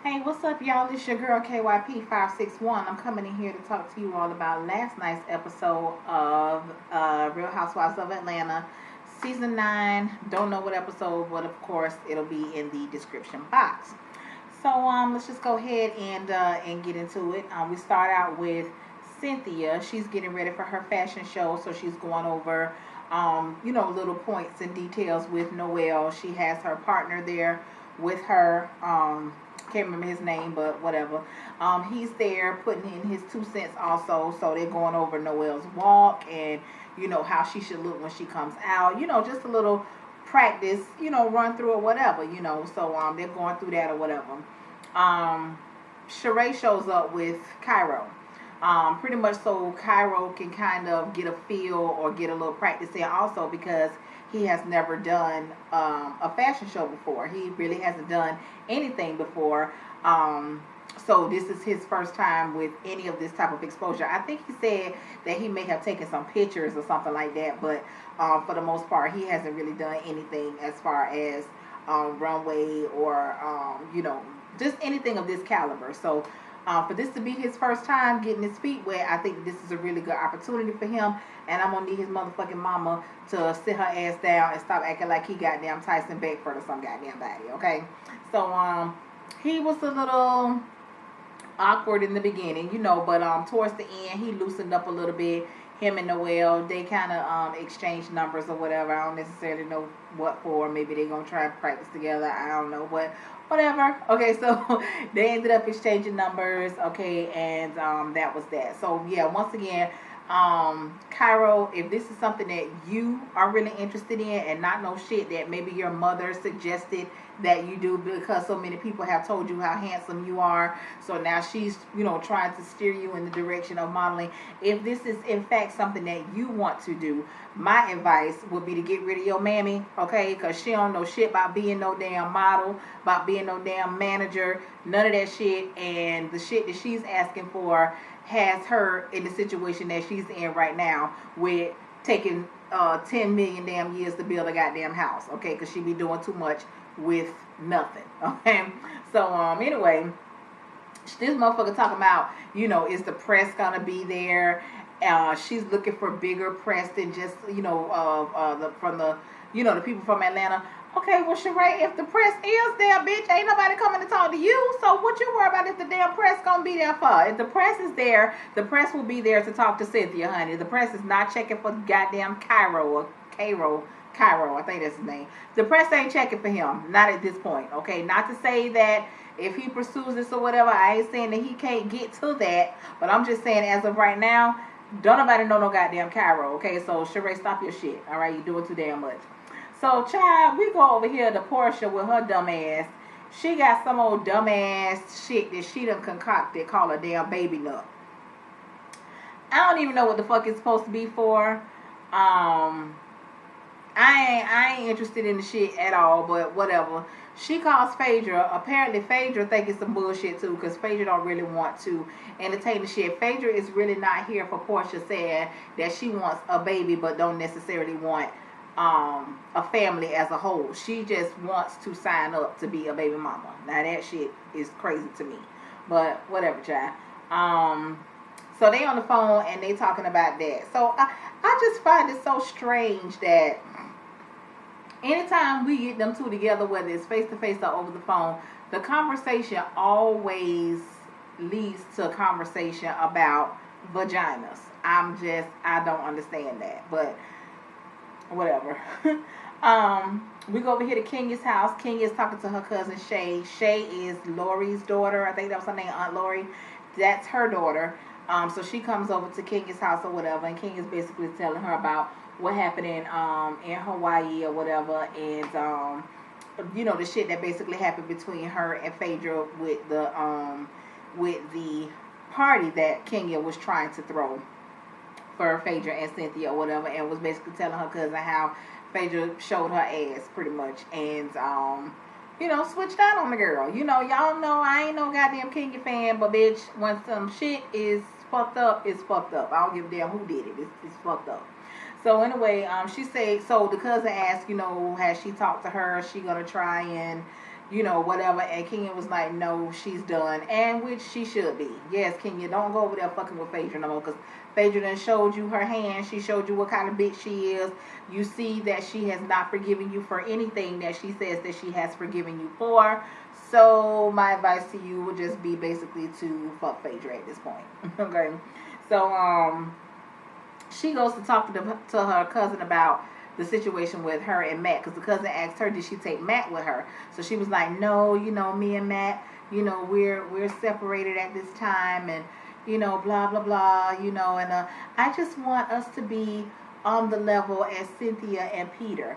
Hey, what's up, y'all? It's your girl KYP561. I'm coming in here to talk to you all about last night's episode of Real Housewives of Atlanta, season 9. Don't know what episode, but of course it'll be in the description box. So let's just go ahead and get into it. We start out with Cynthia. She's getting ready for her fashion show, so she's going over little points and details with Noel. She has her partner there with her. Can't remember his name, but whatever. He's there putting in his 2 cents also. So they're going over Noel's walk and how she should look when she comes out. Just a little practice. Run through or whatever. So they're going through that or whatever. Sheree shows up with Cairo. Pretty much so Cairo can kind of get a feel or get a little practice in also because he has never done a fashion show before. He really hasn't done anything before. So this is his first time with any of this type of exposure. I think he said that he may have taken some pictures or something like that, but for the most part, he hasn't really done anything as far as runway or just anything of this caliber. So for this to be his first time getting his feet wet, I think this is a really good opportunity for him. And I'm gonna need his motherfucking mama to sit her ass down and stop acting like he goddamn Tyson Beckford or some goddamn body. Okay, so he was a little awkward in the beginning, but towards the end he loosened up a little bit. Him and Noel, they kind of exchanged numbers or whatever. I don't necessarily know what for. Maybe they're gonna try to practice together. I don't know, but whatever. Okay, so they ended up exchanging numbers. Okay, and that was that. So yeah, once again, Cairo, if this is something that you are really interested in and not no shit that maybe your mother suggested that you do because so many people have told you how handsome you are, so now she's trying to steer you in the direction of modeling. If this is in fact something that you want to do, my advice would be to get rid of your mammy, okay? Because she don't know shit about being no damn model, about being no damn manager, none of that shit. And the shit that she's asking for has her in the situation that she's in right now with taking 10 million damn years to build a goddamn house, okay? Because she be doing too much with nothing, okay? So anyway, this motherfucker talking about is the press gonna be there? She's looking for bigger press than just the people from Atlanta. Okay, well, Sheree, if the press is there, bitch, ain't nobody coming to talk to you. So what you worry about if the damn press gonna be there for? If the press is there, the press will be there to talk to Cynthia, honey. The press is not checking for goddamn Cairo, I think that's his name. The press ain't checking for him, not at this point, okay? Not to say that if he pursues this or whatever, I ain't saying that he can't get to that, but I'm just saying as of right now, don't nobody know no goddamn Cairo, okay? So, Sheree, stop your shit, all right? You're doing too damn much. So, child, we go over here to Portia with her dumb ass. She got some old dumb ass shit that she done concocted called a damn baby nut. I don't even know what the fuck it's supposed to be for. I ain't interested in the shit at all, but whatever. She calls Phaedra. Apparently, Phaedra think it's some bullshit too, because Phaedra don't really want to entertain the shit. Phaedra is really not here for Portia saying that she wants a baby, but don't necessarily want a family as a whole. She just wants to sign up to be a baby mama. Now that shit is crazy to me, but whatever, child. So they on the phone and they talking about that. So I just find it so strange that anytime we get them two together, whether it's face to face or over the phone, the conversation always leads to a conversation about vaginas. I don't understand that, but whatever. We go over here to Kenya's house. Kenya is talking to her cousin Shay. Shay is Lori's daughter. I think that was her name, Aunt Lori. That's her daughter. So she comes over to Kenya's house or whatever, and Kenya's basically telling her about what happened in Hawaii or whatever, and the shit that basically happened between her and Phaedra with the party that Kenya was trying to throw for Phaedra and Cynthia or whatever, and was basically telling her cousin how Phaedra showed her ass pretty much, and switched out on the girl. Y'all know I ain't no goddamn Kenya fan, but bitch, when some shit is fucked up, it's fucked up. I don't give a damn who did it. It's fucked up. So anyway, she said, so the cousin asked, has she talked to her? Is she gonna try and, you know, whatever. And Kenya was like, no, she's done. And which she should be. Yes, Kenya, don't go over there fucking with Phaedra no more. Because Phaedra done showed you her hand. She showed you what kind of bitch she is. You see that she has not forgiven you for anything that she says that she has forgiven you for. So my advice to you would just be basically to fuck Phaedra at this point. Okay. So she goes to talk to her cousin about the situation with her and Matt, because the cousin asked her, did she take Matt with her? So she was like, no, you know, me and Matt, you know, we're separated at this time, and you know, blah blah blah, you know, and I just want us to be on the level as Cynthia and Peter.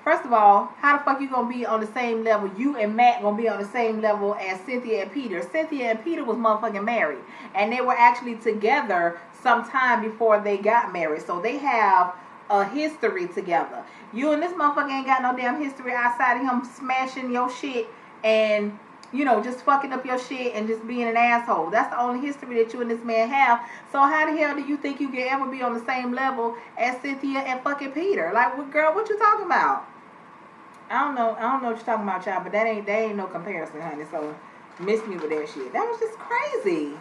First of all, how the fuck you gonna be on the same level? You and Matt gonna be on the same level as Cynthia and Peter. Cynthia and Peter was motherfucking married, and they were actually together sometime before they got married. So they have a history together. You and this motherfucker ain't got no damn history outside of him smashing your shit and, you know, just fucking up your shit and just being an asshole. That's the only history that you and this man have. So how the hell do you think you can ever be on the same level as Cynthia and fucking Peter? Like, girl, what you talking about? I don't know what you're talking about, child, but that ain't no comparison, honey. So miss me with that shit. That was just crazy.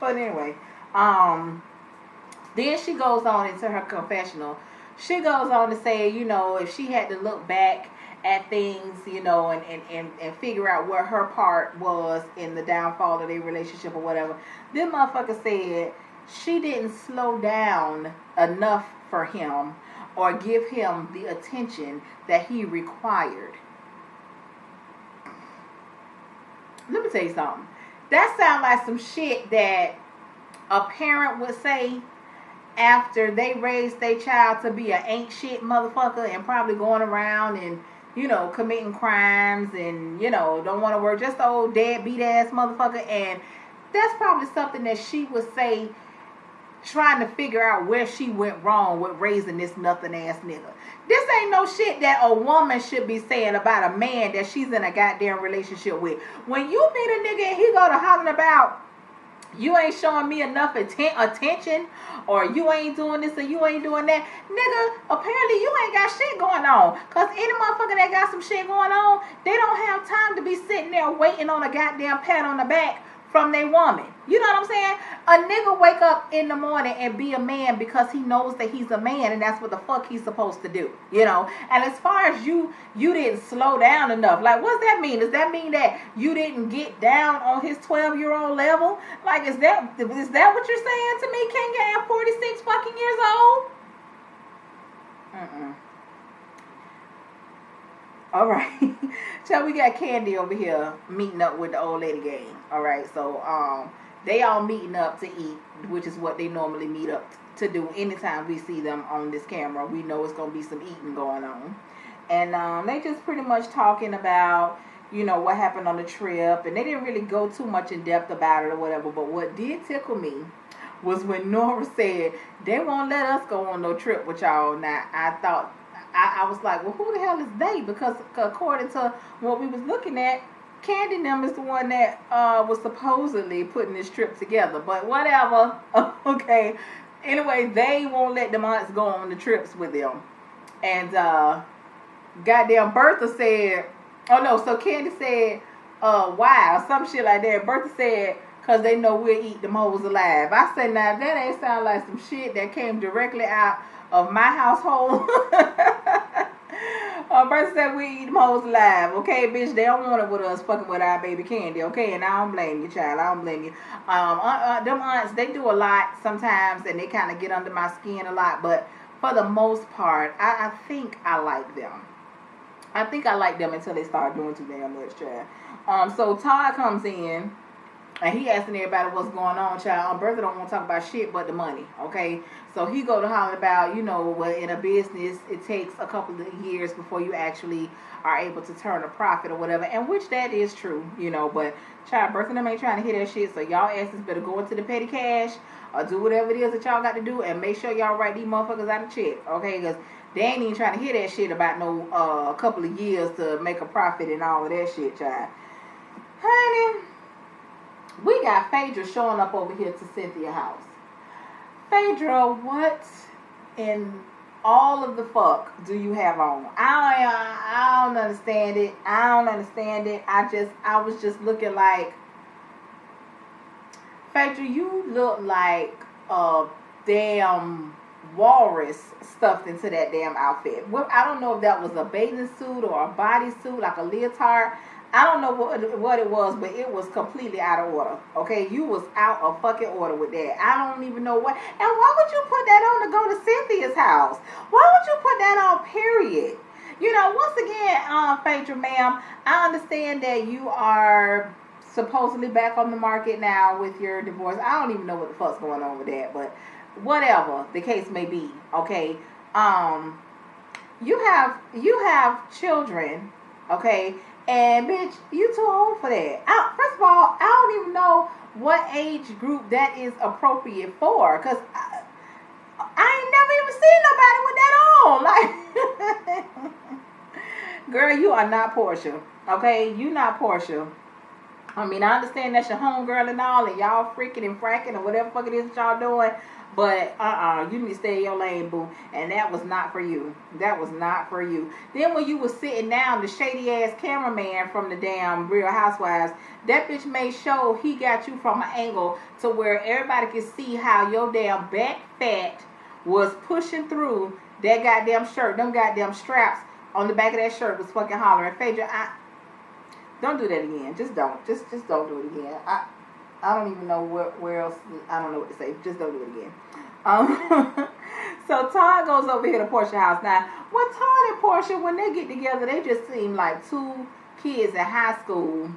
But anyway, then she goes on into her confessional. She goes on to say, you know, if she had to look back at things, you know, and figure out where her part was in the downfall of their relationship or whatever, this motherfucker said she didn't slow down enough for him or give him the attention that he required. Let me tell you something. That sounds like some shit that a parent would say after they raised their child to be an ain't shit motherfucker and probably going around and, you know, committing crimes and, you know, don't want to work, just the old deadbeat ass motherfucker. And that's probably something that she would say trying to figure out where she went wrong with raising this nothing ass nigga. This ain't no shit that a woman should be saying about a man that she's in a goddamn relationship with. When you meet a nigga and he go to hollering about, you ain't showing me enough attention, or you ain't doing this or you ain't doing that, nigga, apparently you ain't got shit going on. Because any motherfucker that got some shit going on, they don't have time to be sitting there waiting on a goddamn pat on the back from their woman. You know what I'm saying? A nigga wake up in the morning and be a man because he knows that he's a man, and that's what the fuck he's supposed to do. You know? And as far as you didn't slow down enough, like, what's that mean? Does that mean that you didn't get down on his 12-year-old level? Like, is that what you're saying to me, Kenya, at 46 fucking years old? All right. So we got Candy over here meeting up with the old lady gang. All right. So they all meeting up to eat, which is what they normally meet up to do anytime we see them on this camera. We know it's going to be some eating going on. And they just pretty much talking about, you know, what happened on the trip. And they didn't really go too much in depth about it or whatever. But what did tickle me was when Nora said, they won't let us go on no trip with y'all. Now, I was like, well, who the hell is they? Because according to what we was looking at, Candy and them is the one that was supposedly putting this trip together. But whatever. Okay. Anyway, they won't let them aunts go on the trips with them. And goddamn Bertha said, oh no, so Candy said, why? Or some shit like that. Bertha said, because they know we'll eat them hoes alive. I said, now that ain't sound like some shit that came directly out of my household. Bertha said we eat them hoes alive. Okay, bitch, they don't want it with us fucking with our baby Candy. Okay, and I don't blame you, child. I don't blame you. Them aunts, they do a lot sometimes, and they kind of get under my skin a lot. But for the most part, I think I like them. I think I like them until they start doing too damn much, child. So Todd comes in. And he asking everybody what's going on, child. Bertha don't want to talk about shit but the money, okay? So he go to holler about, you know, well, in a business, it takes a couple of years before you actually are able to turn a profit or whatever. And which that is true, you know. But, child, Bertha them ain't trying to hear that shit. So y'all asses better go into the petty cash or do whatever it is that y'all got to do. And make sure y'all write these motherfuckers out of check, okay? Because they ain't even trying to hear that shit about no a couple of years to make a profit and all of that shit, child. Honey, we got Phaedra showing up over here to Cynthia's house. Phaedra, what in all of the fuck do you have on? I don't understand it. I don't understand it. I was just looking like, Phaedra, you look like a damn walrus stuffed into that damn outfit. Well, I don't know if that was a bathing suit or a bodysuit, like a leotard. I don't know what it was, but it was completely out of order. Okay, you was out of fucking order with that. I don't even know what. And why would you put that on to go to Cynthia's house? Why would you put that on? Period. You know, once again, Phaedra, ma'am, I understand that you are supposedly back on the market now with your divorce. I don't even know what the fuck's going on with that, but whatever the case may be, okay. You have children, okay, and bitch, you too old for that. First of all, I don't even know what age group that is appropriate for, because I ain't never even seen nobody with that on. Like, girl, you are not Portia, okay? You not Portia. I mean, I understand that's your homegirl and all, and y'all freaking and fracking or whatever fuck it is that y'all doing, but you need to stay in your lane, boo. And that was not for you. That was not for you. Then when you was sitting down, the shady ass cameraman from the damn Real Housewives, that bitch made sure he got you from an angle to where everybody could see how your damn back fat was pushing through that goddamn shirt. Them goddamn straps on the back of that shirt was fucking hollering. Phaedra, don't do that again. Just don't. Just don't do it again. I don't even know where else. I don't know what to say. Just don't do it again. So Todd goes over here to Portia's house. Now, when Todd and Portia, when they get together, they just seem like two kids in high school.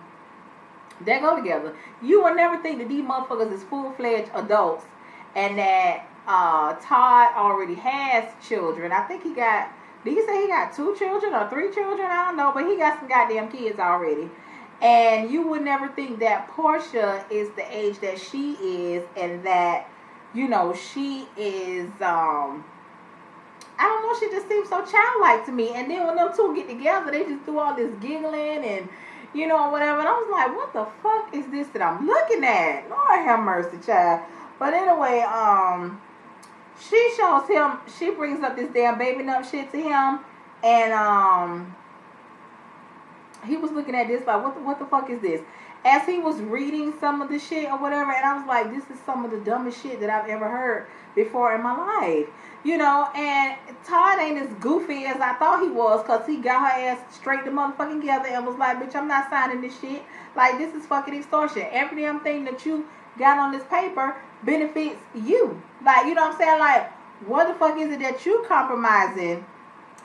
They go together. You will never think that these motherfuckers is full-fledged adults, and that Todd already has children. I think he got. Did he say he got 2 children or 3 children? I don't know, but he got some goddamn kids already. And you would never think that Portia is the age that she is, and that, you know, she is, I don't know, she just seems so childlike to me. And then when them two get together, they just do all this giggling and, you know, whatever. And I was like, what the fuck is this that I'm looking at? Lord have mercy, child. But anyway, she shows him, she brings up this damn baby nut shit to him, and he was looking at this like, what the fuck is this? As he was reading some of the shit or whatever, and I was like, this is some of the dumbest shit that I've ever heard before in my life, you know. And Todd ain't as goofy as I thought he was, because he got her ass straight the motherfucking together and was like, bitch, I'm not signing this shit. Like, this is fucking extortion. Every damn thing that you got on this paper benefits you. Like, you know what I'm saying? Like, what the fuck is it that you compromising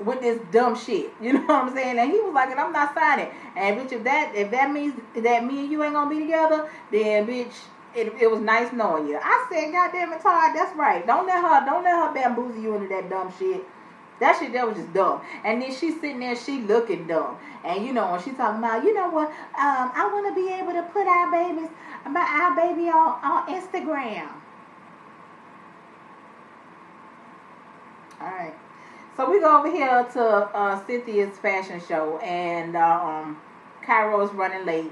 with this dumb shit? You know what I'm saying? And he was like, and I'm not signing. And bitch, if that means that me and you ain't gonna be together, then bitch, it was nice knowing you. I said, God damn it, Todd, that's right. Don't let her bamboozle you into that dumb shit. That shit, that was just dumb. And then she's sitting there, she looking dumb. And you know, when she's talking about, you know what, I want to be able to put our baby on Instagram. Alright. So we go over here to Cynthia's fashion show, and Cairo's running late.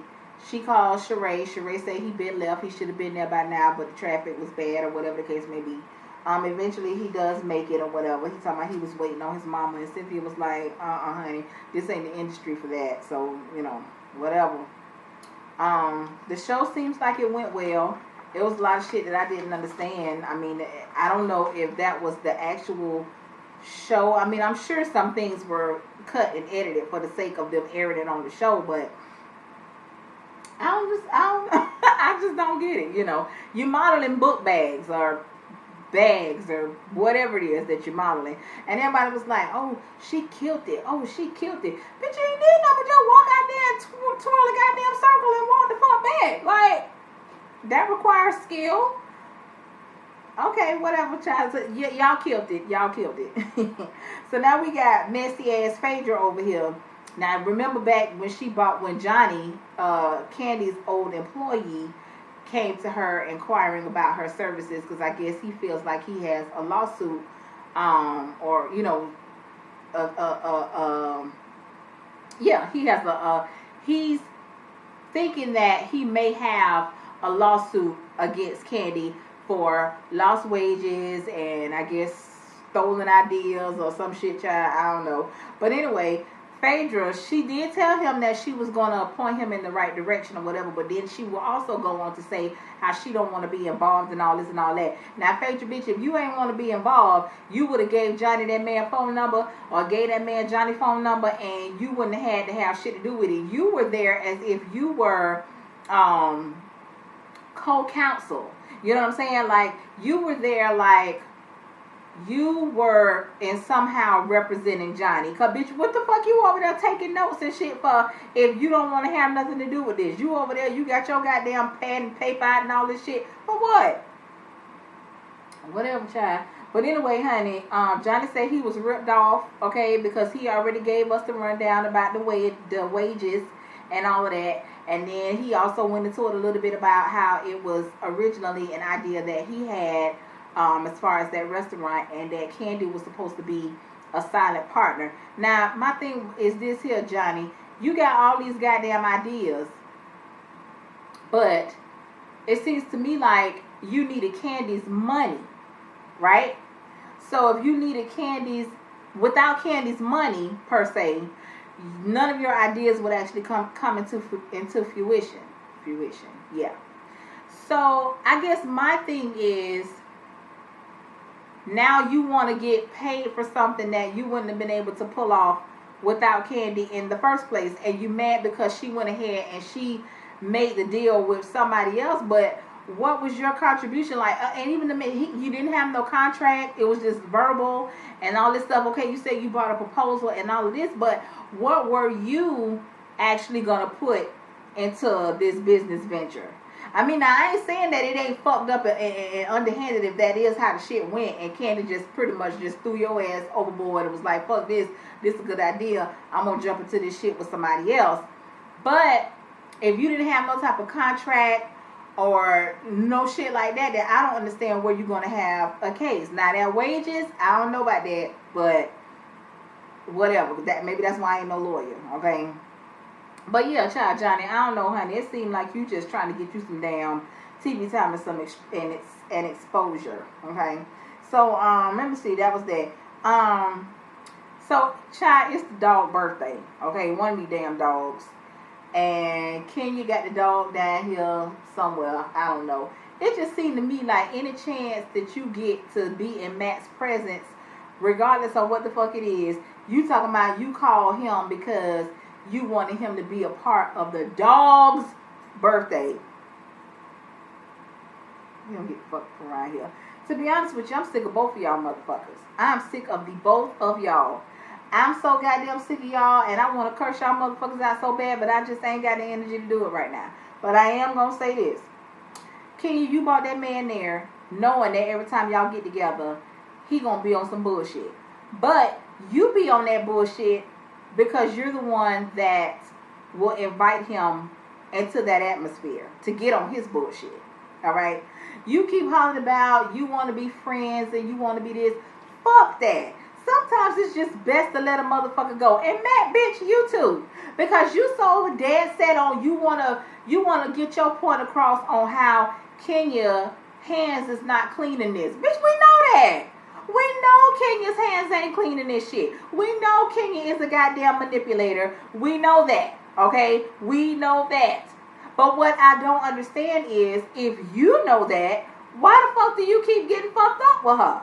She calls Sheree. Sheree said he been left. He should have been there by now, but the traffic was bad or whatever the case may be. Eventually he does make it or whatever. He's talking about he was waiting on his mama, and Cynthia was like, honey, this ain't the industry for that. So, you know, whatever. The show seems like it went well. There was a lot of shit that I didn't understand. I mean, I don't know if that was the actual show. I mean, I'm sure some things were cut and edited for the sake of them airing it on the show, but I just don't get it. You know, you modeling book bags or whatever it is that you're modeling, and everybody was like, oh, she killed it. Oh, she killed it. Bitch, you ain't did nothing but just walk out there and twirl a goddamn circle and walk the fuck back. Like, that requires skill. Okay, whatever, child. So, y'all killed it. Y'all killed it. So now we got messy ass Phaedra over here. Now remember back when Johnny, Candy's old employee, came to her inquiring about her services, because I guess he feels like he has a lawsuit, or you know, yeah, he has he's thinking that he may have a lawsuit against Candy for lost wages and I guess stolen ideas or some shit, child. I don't know. But anyway, Phaedra, she did tell him that she was going to point him in the right direction or whatever, but then she will also go on to say how she don't want to be involved in all this and all that. Now, Phaedra, bitch, if you ain't want to be involved, you would have gave Johnny that man phone number or gave that man Johnny phone number, and you wouldn't have had to have shit to do with it. You were there as if you were co-counsel. You know what I'm saying? Like, you were there like you were in somehow representing Johnny. Cause bitch, what the fuck you over there taking notes and shit for if you don't want to have nothing to do with this? You over there, you got your goddamn pen and paper out and all this shit. For what? Whatever, child. But anyway, honey, Johnny said he was ripped off, okay, because he already gave us the rundown about the wages and all of that. And then he also went into it a little bit about how it was originally an idea that he had as far as that restaurant, and that Candy was supposed to be a silent partner. Now, my thing is this here, Johnny. You got all these goddamn ideas, but it seems to me like you needed Candy's money, right? So if you needed without Candy's money, per se, none of your ideas would actually come into fruition. Yeah. So I guess my thing is, now you want to get paid for something that you wouldn't have been able to pull off without Candy in the first place, and you mad because she went ahead and she made the deal with somebody else. But what was your contribution like? And even you didn't have no contract. It was just verbal and all this stuff. Okay, you said you brought a proposal and all of this, but what were you actually gonna put into this business venture? I mean, now, I ain't saying that it ain't fucked up and underhanded if that is how the shit went, and Candy just pretty much just threw your ass overboard and was like, fuck this is a good idea, I'm gonna jump into this shit with somebody else. But if you didn't have no type of contract or no shit like that, then I don't understand where you're gonna have a case. Now, that wages, I don't know about that, but whatever. Maybe that's why I ain't no lawyer, okay? But yeah, child, Johnny, I don't know, honey. It seemed like you just trying to get you some damn TV time and some exposure, okay? So let me see. That was that. So, child, it's the dog birthday, okay? One of these damn dogs, and Kenya got the dog down here somewhere. I don't know. It just seemed to me like any chance that you get to be in Matt's presence, regardless of what the fuck it is, you talking about you call him because you wanted him to be a part of the dog's birthday. You don't get fucked around here. To be honest with you, I'm sick of both of y'all motherfuckers. I'm sick of the both of y'all. I'm so goddamn sick of y'all, and I want to curse y'all motherfuckers out so bad, but I just ain't got the energy to do it right now. But I am going to say this. Kenya, you brought that man there knowing that every time y'all get together, he going to be on some bullshit. But you be on that bullshit because you're the one that will invite him into that atmosphere to get on his bullshit. All right? You keep hollering about you want to be friends and you want to be this. Fuck that. Sometimes it's just best to let a motherfucker go. And Matt, bitch, you too. Because you so dead set on you wanna get your point across on how Kenya hands is not cleaning this. Bitch, we know that. We know Kenya's hands ain't cleaning this shit. We know Kenya is a goddamn manipulator. We know that. Okay? We know that. But what I don't understand is, if you know that, why the fuck do you keep getting fucked up with her?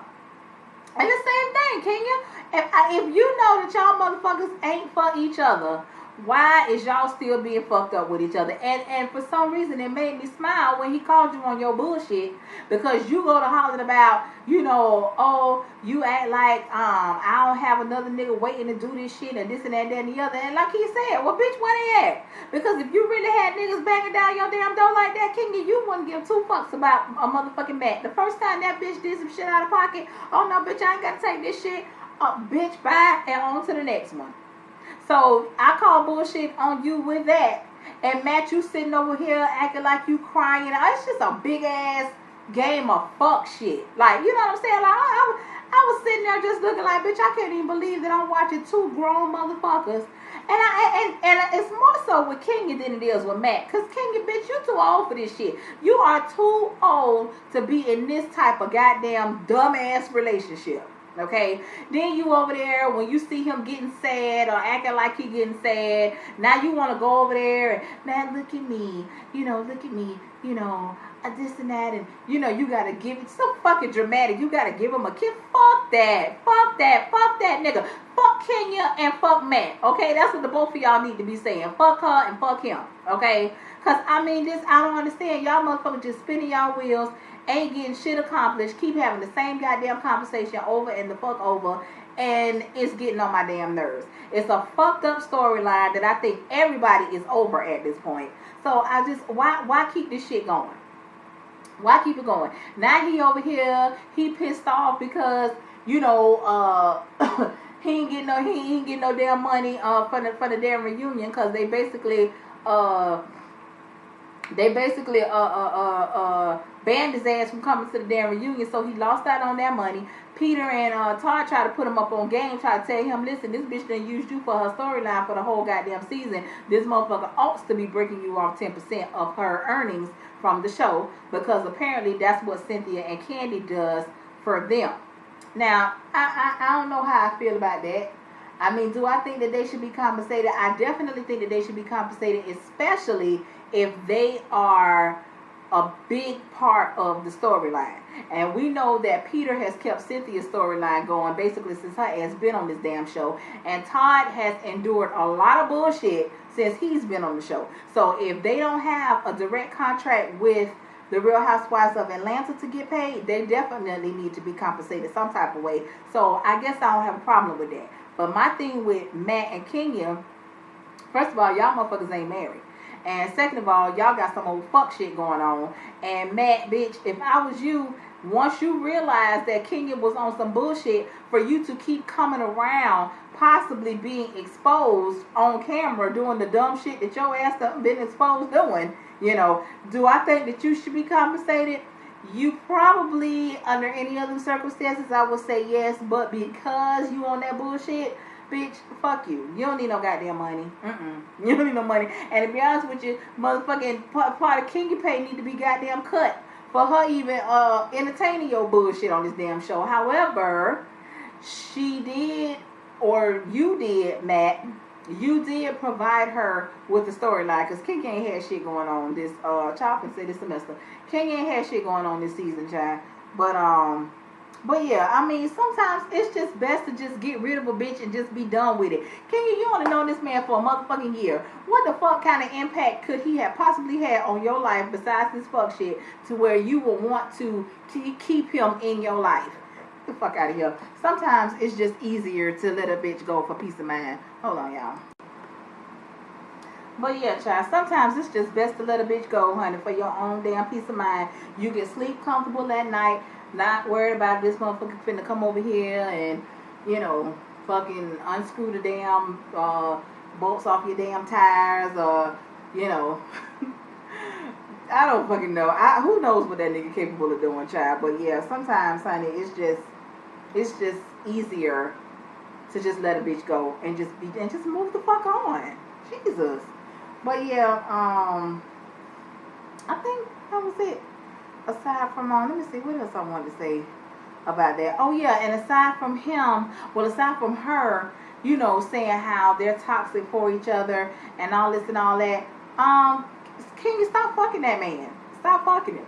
And the same thing, Kenya. If you know that y'all motherfuckers ain't for each other, why is y'all still being fucked up with each other? And for some reason, it made me smile when he called you on your bullshit, because you go to hollering about, oh, you act like I don't have another nigga waiting to do this shit and this and that and the other. And like he said, well, bitch, where they at? Because if you really had niggas banging down your damn door like that, Kenya, you wouldn't give two fucks about a motherfucking Matt. The first time that bitch did some shit out of pocket, oh no, bitch, I ain't got to take this shit. Bitch, bye, and on to the next one. So I call bullshit on you with that. And Matt, you sitting over here acting like you crying. It's just a big ass game of fuck shit. Like, you know what I'm saying? Like, I was sitting there just looking like, bitch, I can't even believe that I'm watching two grown motherfuckers. And it's more so with Kenya than it is with Matt. Because Kenya, bitch, you too old for this shit. You are too old to be in this type of goddamn dumbass relationship. Okay, then you over there when you see him getting sad or acting like he getting sad. Now you want to go over there and now look at me, look at me, this and that, and you gotta give it so fucking dramatic. You gotta give him a kiss. Fuck that, fuck that, fuck that nigga. Fuck Kenya and fuck Matt. Okay, that's what the both of y'all need to be saying. Fuck her and fuck him. Okay, cause I mean this, I don't understand. Y'all motherfuckers just spinning y'all wheels. Ain't getting shit accomplished, keep having the same goddamn conversation over and the fuck over, and it's getting on my damn nerves. It's a fucked up storyline that I think everybody is over at this point. So I just, why keep this shit going? Why keep it going? Now he over here, he pissed off because, he ain't getting no damn money for the damn reunion, because they basically banned his ass from coming to the damn reunion, so he lost out on that money. Peter and Todd tried to put him up on game, try to tell him, listen, this bitch done used you for her storyline for the whole goddamn season. This motherfucker ought to be breaking you off 10% of her earnings from the show, because apparently that's what Cynthia and Candy does for them. Now, I don't know how I feel about that. I mean, do I think that they should be compensated? I definitely think that they should be compensated, especially if they are a big part of the storyline. And we know that Peter has kept Cynthia's storyline going basically since her ass been on this damn show. And Todd has endured a lot of bullshit since he's been on the show. So if they don't have a direct contract with the Real Housewives of Atlanta to get paid, they definitely need to be compensated some type of way. So I guess I don't have a problem with that. But my thing with Matt and Kenya, first of all, y'all motherfuckers ain't married. And second of all, y'all got some old fuck shit going on. And Matt, bitch, if I was you, once you realize that Kenya was on some bullshit, for you to keep coming around, possibly being exposed on camera, doing the dumb shit that your ass done been exposed doing, do I think that you should be compensated? You probably, under any other circumstances, I would say yes. But because you on that bullshit, bitch, fuck you. You don't need no goddamn money. You don't need no money. And to be honest with you, motherfucking part of Kenya pay need to be goddamn cut for her even entertaining your bullshit on this damn show. However, she did, or you did, Matt, you did provide her with the storyline, because Kenya ain't had shit going on this child can say this semester. Kenya ain't had shit going on this season, child. But yeah, I mean, sometimes it's just best to just get rid of a bitch and just be done with it. Kenya, you only known this man for a motherfucking year. What the fuck kind of impact could he have possibly had on your life besides this fuck shit to where you would want to keep him in your life? Get the fuck out of here. Sometimes it's just easier to let a bitch go for peace of mind. Hold on, y'all. But yeah, child, sometimes it's just best to let a bitch go, honey, for your own damn peace of mind. You can sleep comfortable at night, not worried about this motherfucker finna come over here and, fucking unscrew the damn bolts off your damn tires, or, I don't fucking know. Who knows what that nigga capable of doing, child. But yeah, sometimes, honey, it's just easier to just let a bitch go and just move the fuck on. Jesus. But yeah, I think that was it. Aside from, let me see, what else I wanted to say about that. Oh yeah, and aside from her, saying how they're toxic for each other and all this and all that, can you stop fucking that man? Stop fucking him.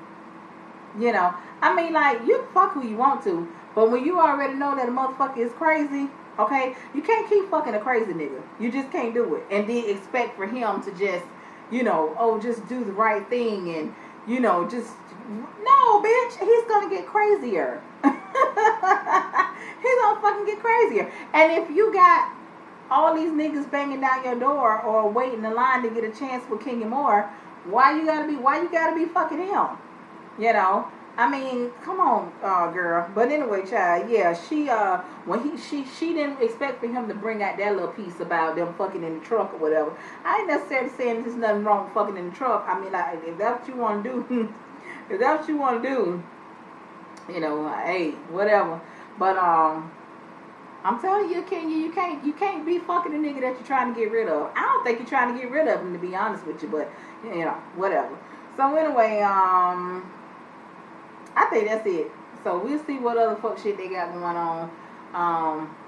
I mean, like, you can fuck who you want to, but when you already know that a motherfucker is crazy, okay, you can't keep fucking a crazy nigga. You just can't do it. And then expect for him to just, just do the right thing and, no, bitch, he's gonna get crazier. He's gonna fucking get crazier. And if you got all these niggas banging down your door or waiting in line to get a chance with Kenya Moore, why you gotta be fucking him? I mean, come on, girl. But anyway, child, yeah, she when she didn't expect for him to bring out that little piece about them fucking in the truck or whatever. I ain't necessarily saying there's nothing wrong with fucking in the truck. I mean, like, if that's what you want to do, hey, whatever. But I'm telling you, Kenya, you can't be fucking a nigga that you're trying to get rid of. I don't think you're trying to get rid of him, to be honest with you, but whatever. So anyway, I think that's it. So we'll see what other fuck shit they got going on.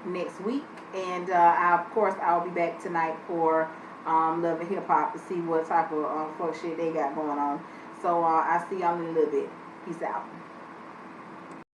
next week. And of course, I'll be back tonight for Love and Hip Hop to see what type of fuck shit they got going on. So I'll see y'all in a little bit. Peace out.